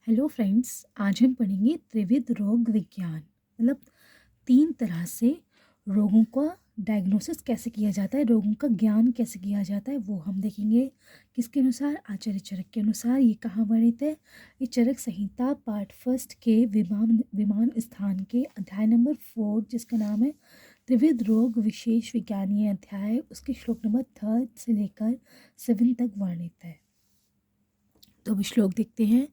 Hello friends, आज हम पढ़ेंगे त्रिविध रोग विज्ञान। मतलब तीन तरह से रोगों का डायग्नोसिस कैसे किया जाता है, रोगों का ज्ञान कैसे किया जाता है वो हम देखेंगे। किसके अनुसार? आचार्य चरक के अनुसार। ये कहाँ वर्णित है? ये चरक संहिता पार्ट फर्स्ट के विमान विमान स्थान के अध्याय नंबर 4, जिसका नाम है त्रिविध रोग विशेष विज्ञान। ये अध्याय उसके श्लोक नंबर 3 से लेकर 7 तक वर्णित है। तो अब श्लोक देखते हैं।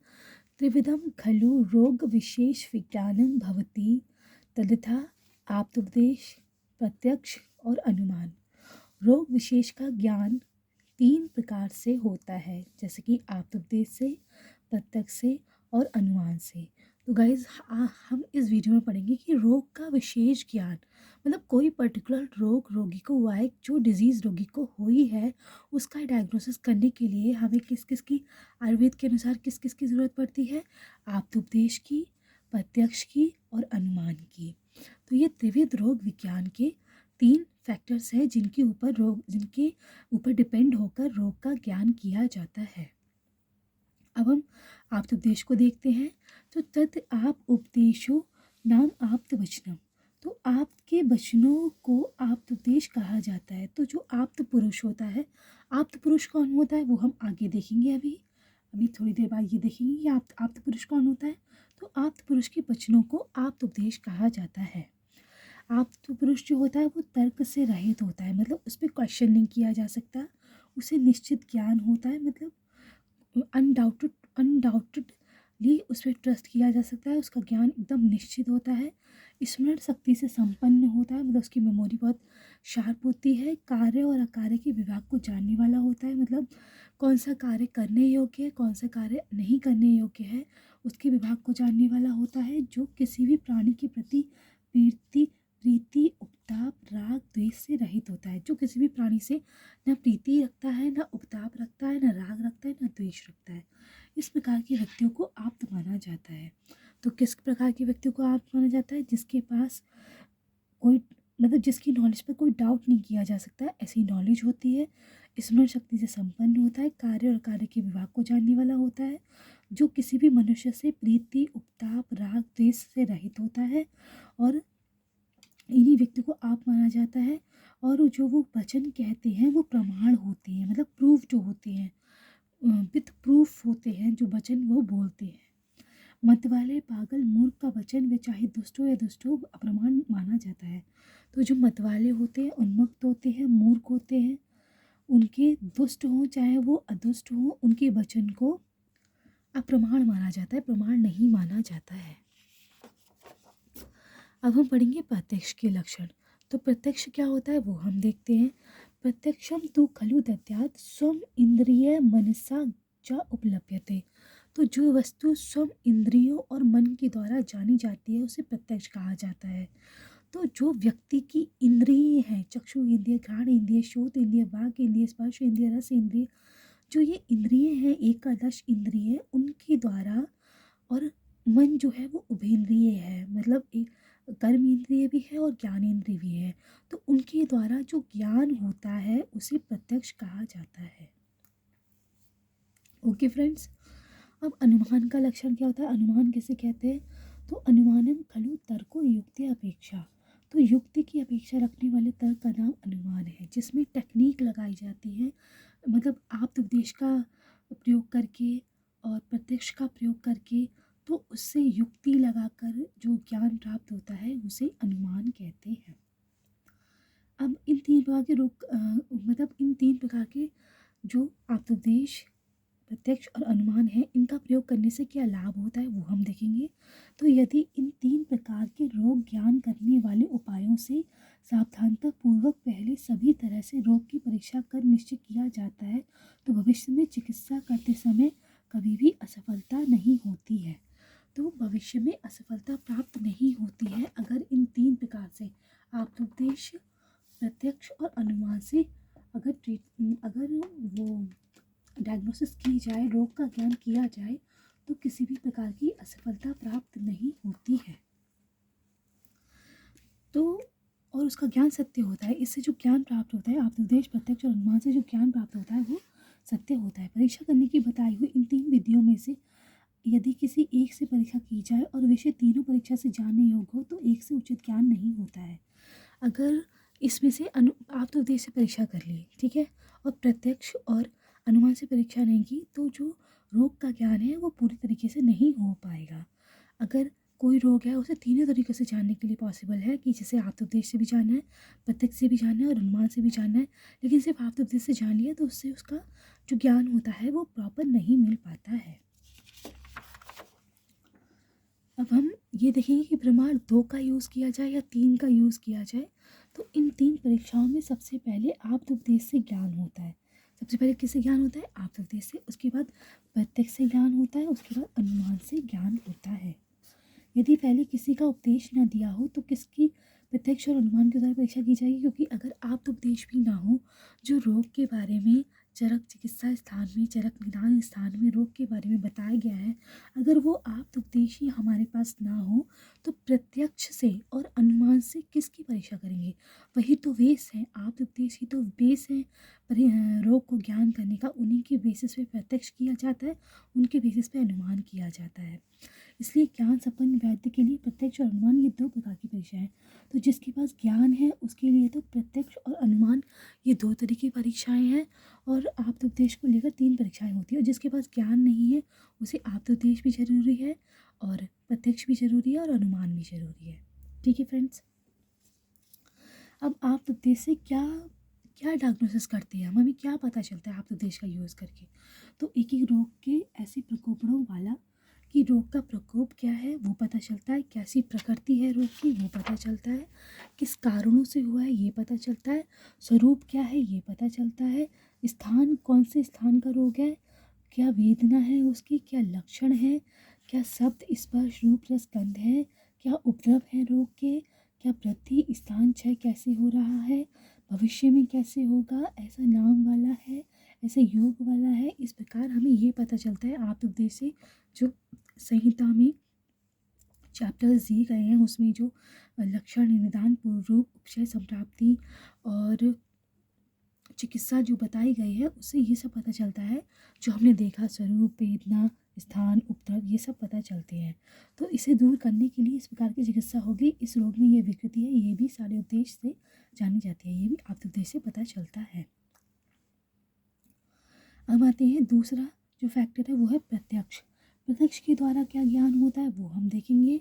त्रिविधम खलु रोग विशेष विज्ञानम भवति तथा आप्तोपदेश, प्रत्यक्ष और अनुमान। रोग विशेष का ज्ञान तीन प्रकार से होता है, जैसे कि आप्तोपदेश से, प्रत्यक्ष से और अनुमान से। तो गाइज हम इस वीडियो में पढ़ेंगे कि रोग का विशेष ज्ञान, मतलब कोई पर्टिकुलर रोग रोगी को हुआ है, जो डिजीज़ रोगी को हुई है, उसका डायग्नोसिस करने के लिए हमें किस किस की, आयुर्वेद के अनुसार किस किस की ज़रूरत पड़ती है? आप्तोपदेश की, प्रत्यक्ष की और अनुमान की। तो ये त्रिविध रोग विज्ञान के तीन फैक्टर्स हैं जिनके ऊपर डिपेंड होकर रोग का ज्ञान किया जाता है। अब हम आप्तोपदेश को देखते हैं। तो तत् आप उपदेशो नाम आप्त वचनम। तो आपके वचनों को आप्तोपदेश कहा जाता है। तो जो आप्त पुरुष होता है, आप्त पुरुष कौन होता है वो हम आगे देखेंगे। अभी थोड़ी देर बाद ये देखेंगे कि आप्त पुरुष कौन होता है। तो आप्त पुरुष के वचनों को आप्तोपदेश कहा जाता है। आप्त पुरुष जो होता है वो तर्क से रहित होता है, मतलब उस पर क्वेश्चन नहीं किया जा सकता। उसे निश्चित ज्ञान होता है, मतलब अनडाउटेडली उस पर ट्रस्ट किया जा सकता है। उसका ज्ञान एकदम निश्चित होता है। स्मरण शक्ति से संपन्न होता है, मतलब उसकी मेमोरी बहुत शार्प होती है। कार्य और अकार्य के विभाग को जानने वाला होता है, मतलब कौन सा कार्य करने योग्य है, कौन सा कार्य नहीं करने योग्य है, उसके विभाग को जानने वाला होता है। जो किसी भी प्राणी के प्रति प्रीति प्रीति उपताप राग द्वेष से रहित होता है। जो किसी भी प्राणी से न प्रीति रखता है, न उपताप रखता है, न राग रखता है, न द्वेष रखता है। इस प्रकार के व्यक्तियों को आप्त माना जाता है। तो किस प्रकार के व्यक्तियों को आप्त माना जाता है? जिसके पास कोई, मतलब जिसकी नॉलेज पर कोई डाउट नहीं किया जा सकता है, ऐसी नॉलेज होती है। स्मरण शक्ति से संपन्न होता है। कार्य और कार्य के विभाग को जानने वाला होता है। जो किसी भी मनुष्य से प्रीति उपताप राग द्वेष से रहित होता है। और इन्हीं व्यक्ति को आप माना जाता है। और जो वो वचन कहते हैं वो प्रमाण होते हैं, मतलब प्रूफ जो होते हैं, विथ प्रूफ होते हैं जो वचन वो बोलते हैं। मत वाले पागल मूर्ख का वचन वे चाहे दुष्ट हो या दुष्ट हो अप्रमाण माना जाता है। तो जो मत वाले होते हैं, उन्मत्त होते हैं, मूर्ख होते हैं, उनके दुष्ट हों चाहे वो अदुष्ट हों, उनके वचन को अप्रमाण माना जाता है, प्रमाण नहीं माना जाता है। अब हम पढ़ेंगे प्रत्यक्ष के लक्षण। तो प्रत्यक्ष क्या होता है वो हम देखते हैं। प्रत्यक्षम तो खलु दद्यात् स्वम इंद्रिय मनसा च उपलभ्यते। तो जो वस्तु स्वम इंद्रियों और मन के द्वारा जानी जाती है उसे प्रत्यक्ष कहा जाता है। तो जो व्यक्ति की इंद्रिय हैं, चक्षु इंद्रिय, घ्राण इंद्रिय, श्रोत इंद्रिय, वाक इंद्रिय, स्पर्श इंद्रिय, रस इंद्रिय, जो ये इंद्रिय हैं, एकादश इंद्रिय, उनके द्वारा, और मन जो है वो उभेंद्रिय है, मतलब एक कर्म इंद्रिय भी है और ज्ञान इंद्रिय भी है। तो उनके द्वारा जो ज्ञान होता है उसे प्रत्यक्ष कहा जाता है। ओके फ्रेंड्स, अब अनुमान का लक्षण क्या होता है? अनुमान किसे कहते हैं? तो अनुमानम खलु तर्को युक्ति अपेक्षा। तो युक्ति की अपेक्षा रखने वाले तर्क का नाम अनुमान है, जिसमें टेक्निक लगाई जाती है, मतलब आप्तोपदेश का प्रयोग करके और प्रत्यक्ष का प्रयोग करके, तो उससे युक्ति लगाकर जो ज्ञान प्राप्त होता है उसे अनुमान कहते हैं। अब इन तीन प्रकार के मतलब इन तीन प्रकार के जो आप्तोपदेश, प्रत्यक्ष और अनुमान है, इनका प्रयोग करने से क्या लाभ होता है वो हम देखेंगे। तो यदि इन तीन प्रकार के रोग ज्ञान करने वाले उपायों से सावधानता पूर्वक पहले सभी तरह से रोग की परीक्षा कर निश्चय किया जाता है, तो भविष्य में चिकित्सा करते समय कभी भी असफलता नहीं होती है। तो भविष्य में असफलता प्राप्त नहीं होती है अगर इन तीन प्रकार से आप्तोपदेश, प्रत्यक्ष और अनुमान से अगर वो डायग्नोसिस की जाए, रोग का ज्ञान किया जाए, तो किसी भी प्रकार की असफलता प्राप्त नहीं होती है। तो और उसका ज्ञान सत्य होता है। इससे जो ज्ञान प्राप्त होता है आप्तोपदेश, प्रत्यक्ष और अनुमान से जो ज्ञान प्राप्त होता है वो सत्य होता है। परीक्षा करने की बताई हुई इन तीन विधियों में से यदि किसी एक से परीक्षा की जाए और विषय तीनों परीक्षा से जानने योग्य हो तो एक से उचित ज्ञान नहीं होता है। अगर इसमें से आप तो उद्देश्य से परीक्षा कर ली, ठीक है, और प्रत्यक्ष और अनुमान से परीक्षा नहीं की, तो जो रोग का ज्ञान है वो पूरी तरीके से नहीं हो पाएगा। अगर कोई रोग है उसे तीनों तरीक़ों से जानने के लिए पॉसिबल है कि जैसे आत्मोपदेश से भी जानना है, प्रत्यक्ष से भी जानना है और अनुमान से भी जानना है, लेकिन सिर्फ आत्मोपदेश से जान लिया तो उससे उसका जो ज्ञान होता है वो प्रॉपर नहीं मिल पाता है। अब हम ये देखेंगे कि प्रमाण 2 का यूज़ किया जाए या 3 का यूज़ किया जाए। तो इन 3 परीक्षाओं में सबसे पहले आत्मोपदेश से ज्ञान होता है। सबसे पहले किससे ज्ञान होता है? आत्मोपदेश से। उसके बाद प्रत्यक्ष से ज्ञान होता है, उसके बाद अनुमान से ज्ञान होता है। यदि पहले किसी का उपदेश न दिया हो तो किसकी प्रत्यक्ष और अनुमान के द्वारा परीक्षा की जाएगी? क्योंकि अगर आत्मोपदेश भी ना हो, जो रोग के बारे में चरक चिकित्सा स्थान में, चरक निदान स्थान में रोग के बारे में बताया गया है, अगर वो आत्मोपदेश ही हमारे पास ना हो तो प्रत्यक्ष से और अनुमान से किसकी परीक्षा करेंगे? वही तो बेस है, आत्मोपदेश ही तो बेस है रोग को ज्ञान करने का। उन्हीं के बेसिस पे प्रत्यक्ष किया जाता है, उनके बेसिस पे अनुमान किया जाता है। इसलिए ज्ञान संपन्न वैद्य के लिए प्रत्यक्ष और अनुमान ये 2 प्रकार की परीक्षा है। तो जिसके पास ज्ञान है उसके लिए तो प्रत्यक्ष और अनुमान ये 2 तरह की परीक्षाएं हैं, और आत्मोपदेश को लेकर 3 परीक्षाएं होती है। और जिसके पास ज्ञान नहीं है उसे आत्मोपदेश भी जरूरी है और प्रत्यक्ष भी जरूरी है और अनुमान भी जरूरी है। ठीक है फ्रेंड्स, अब आत्मोपदेश से क्या क्या डायग्नोसिस करते हैं हमें क्या पता चलता है आत्मोपदेश का यूज़ करके? तो एक एक रोग के ऐसे प्रकोपणों वाला कि रोग का प्रकोप क्या है वो पता चलता है, कैसी प्रकृति है रोग की वो पता चलता है, किस कारणों से हुआ है ये पता चलता है, स्वरूप क्या है ये पता चलता है, स्थान कौन से स्थान का रोग है, क्या वेदना है उसकी, क्या लक्षण है, क्या शब्द स्पर्श रूप रस गंध है, क्या उपद्रव है रोग के, क्या वृद्धि स्थान क्षय कैसे हो रहा है, भविष्य में कैसे होगा, ऐसा नाम वाला है, ऐसे योग वाला है। इस प्रकार हमें ये पता चलता है आत्मोपदेश से। जो संहिता में चैप्टर्स दिए गए हैं उसमें जो लक्षण निदान पूर्व रूप उपचय संप्राप्ति और चिकित्सा जो बताई गई है उससे ये सब पता चलता है। जो हमने देखा स्वरूप वेदना स्थान उपद्रव ये सब पता चलते हैं। तो इसे दूर करने के लिए इस प्रकार की चिकित्सा होगी। इस रोग में ये विकृति है, ये भी सारे उपदेश से जानी जाती है, ये भी आत्मोपदेश से पता चलता है। अब आते हैं दूसरा जो फैक्टर है वो है प्रत्यक्ष। प्रत्यक्ष के द्वारा क्या ज्ञान होता है वो हम देखेंगे।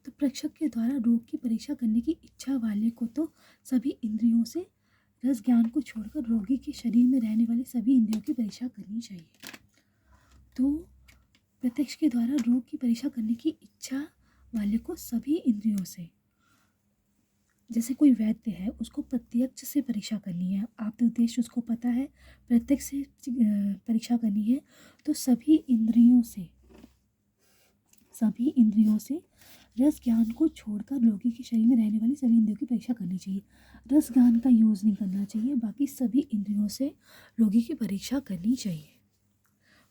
तो प्रत्यक्ष के द्वारा रोग की परीक्षा करने की इच्छा वाले को तो सभी इंद्रियों से रस ज्ञान को छोड़कर रोगी के शरीर में रहने वाली सभी इंद्रियों की परीक्षा करनी चाहिए। तो प्रत्यक्ष के द्वारा रोग की परीक्षा करने की इच्छा वाले को सभी इंद्रियों से, जैसे कोई वैद्य है उसको प्रत्यक्ष से परीक्षा करनी है, आप उद्देश्य उसको पता है प्रत्यक्ष से परीक्षा करनी है, तो सभी इंद्रियों से रस ज्ञान को छोड़कर रोगी के शरीर में रहने वाली सभी इंद्रियों की परीक्षा करनी चाहिए। रस ज्ञान का यूज़ नहीं करना चाहिए, बाकी सभी इंद्रियों से रोगी की परीक्षा करनी चाहिए।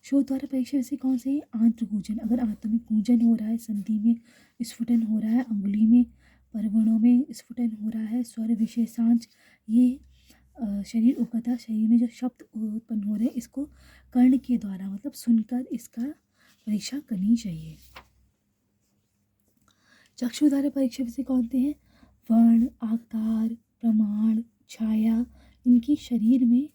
शोध द्वारा परीक्षा वैसे कौन से है? आंत्र कूजन, अगर आंत्र में कूजन हो रहा है, संधि में स्फुटन हो रहा है, अंगुली में परवणों में स्फुटन हो रहा है, स्वर विशेषांश, ये शरीर उपकथा शरीर में जो शब्द उत्पन्न हो रहे हैं इसको कर्ण के द्वारा मतलब सुनकर इसका परीक्षा करनी चाहिए। चक्षु द्वारा परीक्षा वैसे कौन से हैं? वर्ण आकार प्रमाण छाया, इनकी शरीर में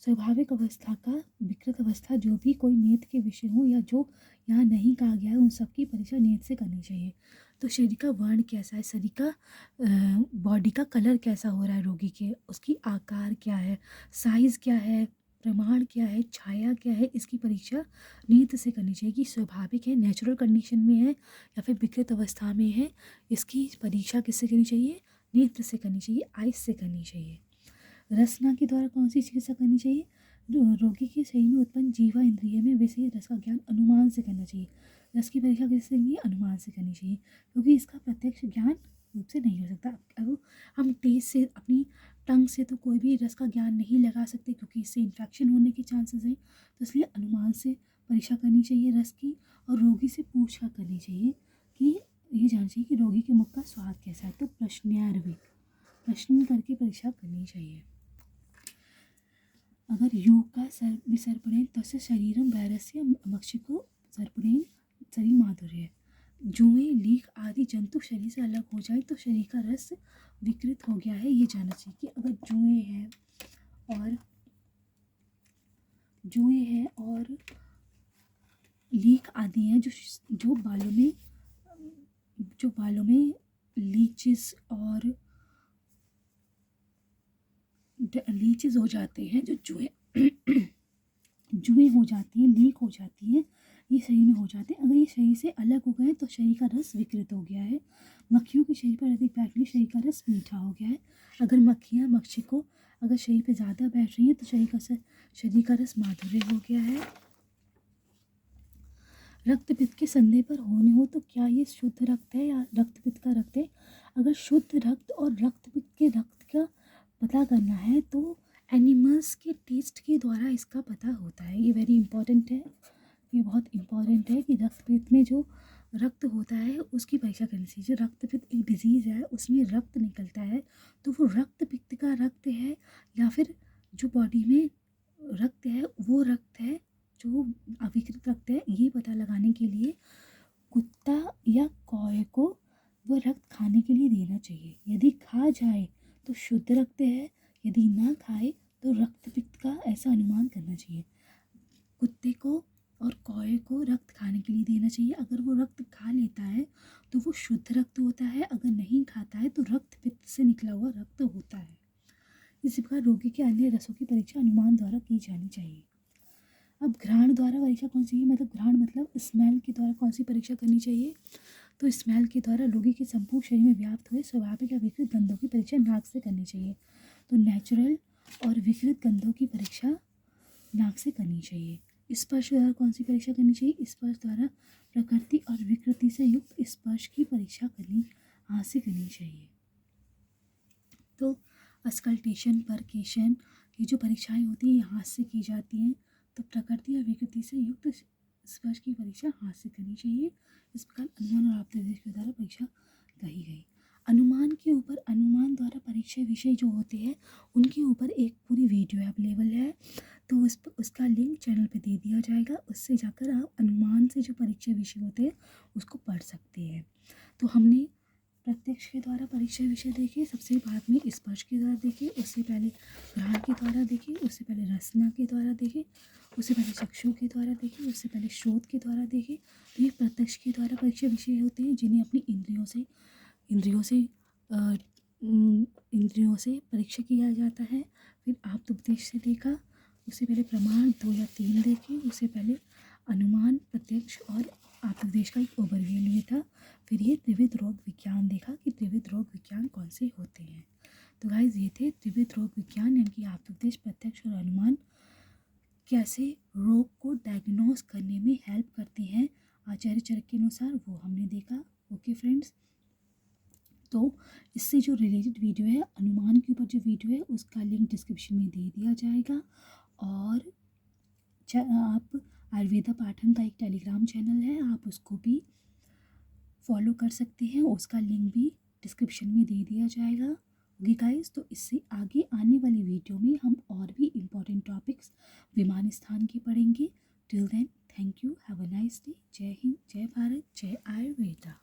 स्वाभाविक अवस्था का विकृत अवस्था जो भी कोई नेत्र के विषय हो या जो यहाँ नहीं कहा गया है उन सब की परीक्षा नेत्र से करनी चाहिए। तो शरीर का वर्ण कैसा है, शरीर का बॉडी का कलर कैसा हो रहा है रोगी के, उसकी आकार क्या है, साइज़ क्या है, प्रमाण क्या है, छाया क्या है, इसकी परीक्षा नेत्र से करनी चाहिए कि स्वाभाविक है नेचुरल कंडीशन में है या फिर विकृत अवस्था में है। इसकी परीक्षा किससे करनी चाहिए? नेत्र से करनी चाहिए, आइस से करनी चाहिए। रसना के द्वारा कौन सी चिकित्सा करनी चाहिए? रोगी के शरीर में उत्पन्न जीवा इंद्रिय में विषय रस का ज्ञान अनुमान से करना चाहिए। रस की परीक्षा किससे करनी है? अनुमान से करनी चाहिए, क्योंकि इसका प्रत्यक्ष ज्ञान रूप से नहीं हो सकता। अब हम टेस्ट से अपनी टंग से तो कोई भी रस का ज्ञान नहीं लगा सकते क्योंकि इससे इन्फेक्शन होने के चांसेस हैं। तो इसलिए अनुमान से परीक्षा करनी चाहिए रस की, और रोगी से पूछ कर करनी चाहिए कि ये जानना चाहिए कि रोगी के मुख का स्वाद कैसा है। तो प्रश्न करके परीक्षा करनी चाहिए। अगर योग का सर्पणेन तस्य शरीरम वैरस्य मक्षिको सर्पणेन शरीर माधुर्य। जुएं, लीख आदि जंतु शरीर से अलग हो जाए तो शरीर का रस विकृत हो गया है, ये जानना चाहिए कि अगर जुएं हैं और लीख आदि हैं जो बालों में लीचेस हो जाते हैं, जो जुएं हो जाती हैं, लीक हो जाती हैं, ये शरीर में हो जाते हैं। अगर ये शरीर से अलग हो गए तो शरीर का रस विकृत हो गया है। मक्खियों के शरीर पर अधिक बैठने शरीर का रस मीठा हो गया है। अगर मक्खी को अगर शरीर पे ज़्यादा बैठ रही है तो शरीर का रस माधुर्य हो गया है। रक्त पित्त के संदेह पर होने हो तो क्या ये शुद्ध रक्त है या रक्त पित्त का रक्त है? अगर शुद्ध रक्त और रक्त पित्त के रक्त का पता करना है तो एनिमल्स के टेस्ट के द्वारा इसका पता होता है। ये वेरी इंपॉर्टेंट है, ये बहुत इंपॉर्टेंट है कि रक्त पित्त में जो रक्त होता है उसकी परीक्षा करनी चाहिए। जो रक्त पित्त एक डिजीज़ है, उसमें रक्त निकलता है तो वो रक्त पित्त का रक्त है या फिर जो बॉडी में रक्त है वो रक्त है जो अविकृत रक्त है। ये पता लगाने के लिए कुत्ता या कौवे को वो रक्त खाने के लिए देना चाहिए। यदि खा जाए तो शुद्ध रक्त है, यदि ना खाए तो रक्त पित्त का ऐसा अनुमान करना चाहिए। कुत्ते को और कौवे को रक्त खाने के लिए देना चाहिए। अगर वो रक्त खा लेता है तो वो शुद्ध रक्त होता है, अगर नहीं खाता है तो रक्त पित्त से निकला हुआ रक्त होता है। इसी प्रकार रोगी के अन्य रसों की परीक्षा अनुमान द्वारा की जानी चाहिए। अब घ्राण द्वारा परीक्षा कौन सी है, मतलब घ्राण मतलब स्मेल के द्वारा कौन सी परीक्षा करनी चाहिए? तो स्मेल के द्वारा रोगी के संपूर्ण शरीर में व्याप्त हुए स्वाभाविक या विकृत गंधों की परीक्षा नाक से करनी चाहिए। तो नेचुरल और विकृत गंधों की परीक्षा नाक से करनी चाहिए। स्पर्श द्वारा कौन सी परीक्षा करनी चाहिए? स्पर्श द्वारा प्रकृति और विकृति से युक्त स्पर्श की परीक्षा हाथ से करनी चाहिए। तो अस्कल्टेशन, परकेशन, ये जो परीक्षाएं होती हैं ये हाथ से की जाती हैं। तो प्रकृति और विकृति से युक्त स्पर्श की परीक्षा हाथ से करनी चाहिए। इस प्रकार अनुमान और आप्तदेश के द्वारा परीक्षा कही गई। अनुमान द्वारा परीक्षा विषय जो होते हैं उनके ऊपर एक पूरी वीडियो अवेलेबल है, तो उसका लिंक चैनल पे दे दिया जाएगा। उससे जाकर आप अनुमान से जो परीक्षा विषय होते हैं उसको पढ़ सकते हैं। तो हमने प्रत्यक्ष के द्वारा परीक्षा विषय देखे, सबसे बाद में स्पर्श के द्वारा देखे, उससे पहले घ्राण के द्वारा देखे, उससे पहले रसना के द्वारा देखे, उससे पहले चक्षु के द्वारा देखे, उससे पहले श्रोत के द्वारा देखे। तो ये प्रत्यक्ष के द्वारा परीक्षा विषय होते हैं जिन्हें अपनी इंद्रियों से परीक्षा किया जाता है। फिर आप्तोपदेश से देखा, उससे पहले प्रमाण 2 या 3 देखे, उससे पहले अनुमान, प्रत्यक्ष और आप्तोपदेश का एक ओवरव्यू लिया था। फिर ये त्रिविध रोग विज्ञान देखा कि त्रिविध रोग विज्ञान कौन से होते हैं। तो गाइस ये थे त्रिविध रोग विज्ञान, यानी कि आप्तोपदेश, प्रत्यक्ष और अनुमान कैसे रोग को डायग्नोस करने में हेल्प करते हैं आचार्य चरक के अनुसार, वो हमने देखा। ओके फ्रेंड्स, तो इससे जो रिलेटेड वीडियो है, अनुमान के ऊपर जो वीडियो है उसका लिंक डिस्क्रिप्शन में दे दिया जाएगा। और आप आयुर्वेदा पाठन का एक टेलीग्राम चैनल है, आप उसको भी फॉलो कर सकते हैं, उसका लिंक भी डिस्क्रिप्शन में दे दिया जाएगा। ओके गाइस, तो इससे आगे आने वाली वीडियो में हम और भी इम्पोर्टेंट टॉपिक्स विमान स्थान के पढ़ेंगे। Till then, thank you, have a nice day. जय हिंद, जय भारत, जय आयुर्वेदा।